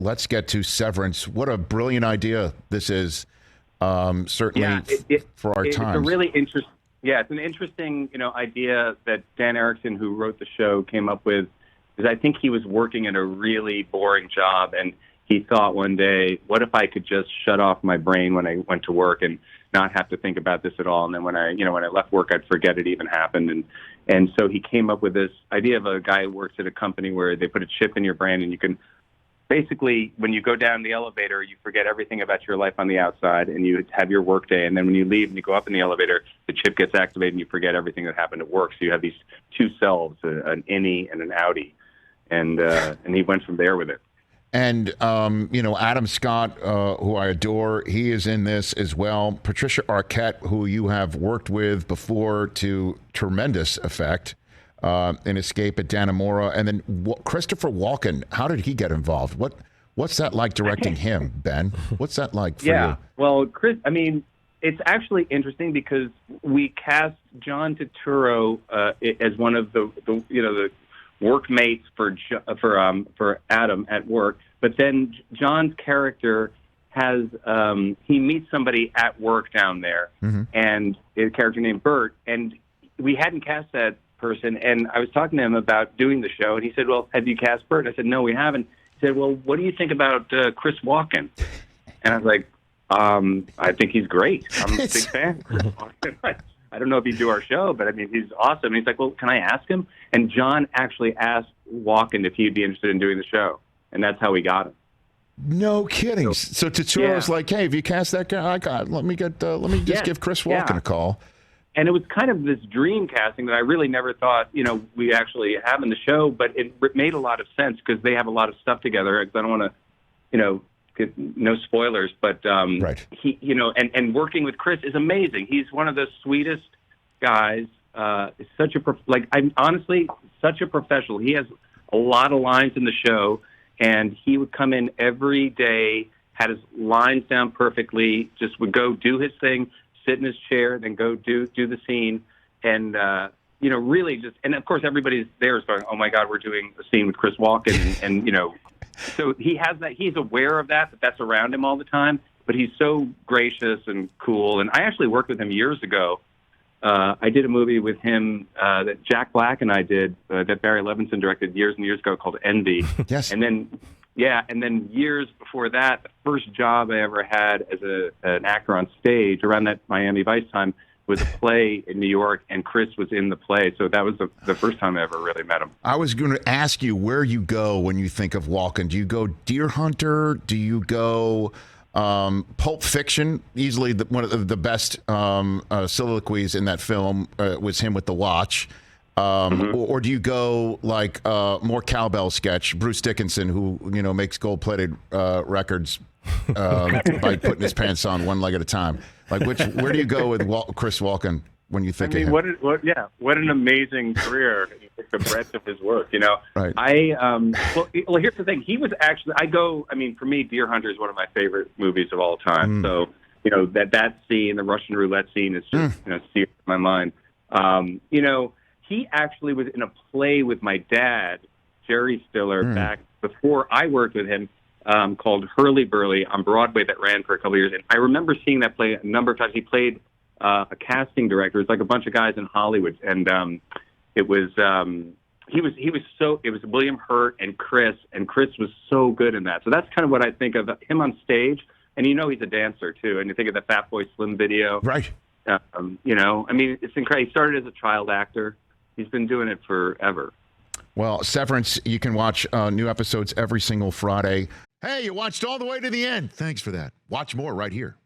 let's get to Severance. What a brilliant idea this is, certainly for our times. It's a really interesting. Yeah, it's an interesting, idea that Dan Erickson, who wrote the show, came up with. Because I think he was working at a really boring job, and he thought one day, what if I could just shut off my brain when I went to work and not have to think about this at all? And then when I left work, I'd forget it even happened. And so he came up with this idea of a guy who works at a company where they put a chip in your brain, and you can basically, when you go down the elevator, you forget everything about your life on the outside, and you have your work day. And then when you leave and you go up in the elevator, the chip gets activated, and you forget everything that happened at work. So you have these two selves, an innie and an outie. And he went from there with it. And, Adam Scott, who I adore, he is in this as well. Patricia Arquette, who you have worked with before to tremendous effect in Escape at Dannemora. And then Christopher Walken, how did he get involved? What's that like directing him, Ben? What's that like for you? Well, Chris, it's actually interesting because we cast John Turturro as one of the workmates for Adam at work, but then John's character has he meets somebody at work down there, and a character named Bert, and we hadn't cast that person, and I was talking to him about doing the show, and he said, "Well, have you cast Bert?" I said, "No, we haven't." He said, "Well, what do you think about Chris Walken?" And I was like, "I think he's great. I'm a big fan of Chris Walken." I don't know if he'd do our show, but he's awesome. And he's like, well, can I ask him? And John actually asked Walken if he'd be interested in doing the show. And that's how we got him. No kidding. So Turturro's like, hey, if you cast that guy, let me give Chris Walken a call. And it was kind of this dream casting that I really never thought, we actually have in the show, but it made a lot of sense because they have a lot of stuff together. I don't want to, no spoilers, but right. He, and working with Chris is amazing. He's one of the sweetest guys. Such I'm honestly such a professional. He has a lot of lines in the show, and he would come in every day, had his lines down perfectly, just would go do his thing, sit in his chair, then go do the scene, and really just. And of course, everybody's there is going, "Oh my God, we're doing a scene with Chris Walken," and So he has that. He's aware of that's around him all the time. But he's so gracious and cool. And I actually worked with him years ago. I did a movie with him that Jack Black and I did that Barry Levinson directed years and years ago called Envy. Yes. And then years before that, the first job I ever had as an actor on stage around that Miami Vice time was a play in New York, and Chris was in the play. So that was the first time I ever really met him. I was going to ask you where you go when you think of Walken. Do you go Deer Hunter? Do you go Pulp Fiction? Easily one of the best soliloquies in that film was him with the watch. Or do you go like more cowbell sketch, Bruce Dickinson, who makes gold-plated records by putting his pants on one leg at a time? Like, where do you go with Chris Walken when you think of him? What an amazing career! The breadth of his work, Right. Well, here's the thing. He was actually. For me, Deer Hunter is one of my favorite movies of all time. So, that scene, the Russian roulette scene, is just seared in my mind. He actually was in a play with my dad, Jerry Stiller, back before I worked with him. Called Hurly Burly on Broadway that ran for a couple of years. And I remember seeing that play a number of times. He played a casting director. It's like a bunch of guys in Hollywood. And it was William Hurt and Chris was so good in that. So that's kind of what I think of him on stage. And he's a dancer too. And you think of the Fat Boy Slim video. Right. It's incredible. He started as a child actor. He's been doing it forever. Well, Severance, you can watch new episodes every single Friday. Hey, you watched all the way to the end. Thanks for that. Watch more right here.